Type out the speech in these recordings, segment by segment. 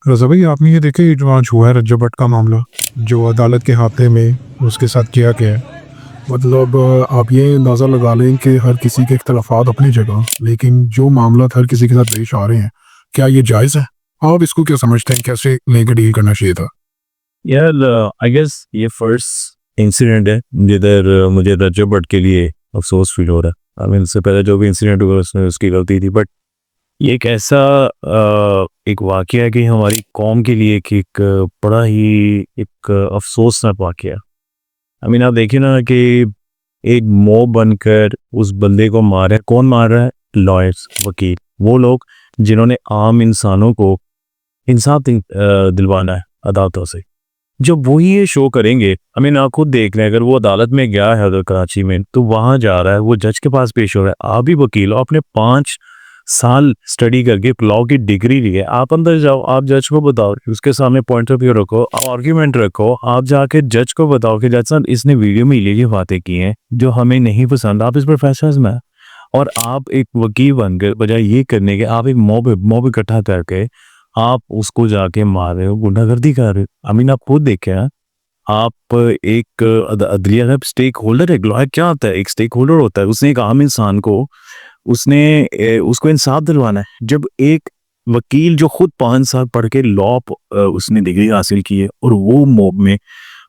रज़ा भाई, आपने ये देखा ये जो आज हुआ है रज्जू भट्ट का मामला, जो अदालत के हाथे में उसके साथ किया गया है। मतलब आप ये अंदाज़ा लगा लें कि हर किसी के इख्तलाफात अपनी जगह, लेकिन जो मामला हर किसी के साथ पेश आ रहे हैं, क्या ये जायज़ है? आप इसको क्या समझते हैं, कैसे लेकर डील करना चाहिए था? यार आई गेस ये फर्स्ट इंसिडेंट है जिधर मुझे रज्जू भट्ट के लिए अफसोस फील हो रहा है। आई मीन इससे पहले जो भी इंसिडेंट हुआ उसमें उसकी गलती थी, बट ये एक ऐसा एक वाकया है कि हमारी कौम के लिए कि एक बड़ा ही एक अफसोसनाक वाकया। आई मीन आप देखिए ना कि एक मॉब बनकर उस बंदे को मार रहा है। कौन मार रहा है? लॉयर्स, वकील, वो लोग जिन्होंने आम इंसानों को इंसाफ दिलवाना है अदालतों से। जब वो ही ये शो करेंगे, आई मीन आप खुद देख रहे हैं, अगर वो अदालत में गया है उधर कराची में, तो वहां जा रहा है, वो जज के पास पेश हो रहा है। आप भी वकील हो, आपने 5 साल स्टडी करके लॉ की डिग्री ली है, आप अंदर जाओ, आप जज को बताओ, उसके सामने पॉइंट ऑफ व्यू रखो, आर्ग्यूमेंट रखो, आप जाके जज को बताओ कि जज साहब इसने वीडियो में ये बातें की हैं जो हमें नहीं पसंद, आप इस पर फैसला सुनाए। और आप एक वकील बनकर बजाय ये करने के आप एक मॉब मॉब इकट्ठा करके आप उसको जाके मार रहे हो, गुंडागर्दी कर रहे हो। आई मीन आप खुद देखे हैं, आप एक अदलिया का स्टेक होल्डर है। लॉयर क्या होता है? एक स्टेक होल्डर होता है, उसने एक आम इंसान को उसने उसको इंसाफ दिलवाना है। जब एक वकील जो खुद 5 साल पढ़ के लॉ उसने डिग्री हासिल की है और वो मॉब में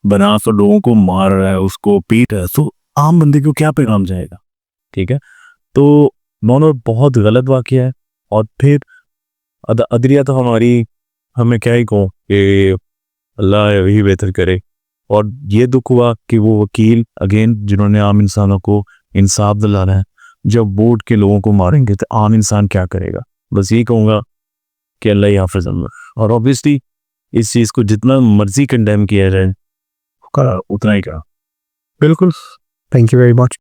बना तो लोगों को मार रहा है, उसको पीट रहा है, तो आम बंदे को क्या पैगाम जाएगा? ठीक है, तो दोनों बहुत गलत वाकया है। और फिर अदलिया तो हमारी, हमें क्या ही कहूँ कि अल्लाह यही बेहतर करे। और ये दुख हुआ कि वो वकील अगेन जिन्होंने आम इंसानों को इंसाफ दिलाना है, जब वोट के लोगों को मारेंगे तो आम इंसान क्या करेगा? बस यही कहूँगा कि अल्लाह ही हाफिज़ अल्लाह। और ऑब्वियसली इस चीज़ को जितना मर्जी कंडेम किया जाए, उतना ही कहा। बिल्कुल। Thank you very much.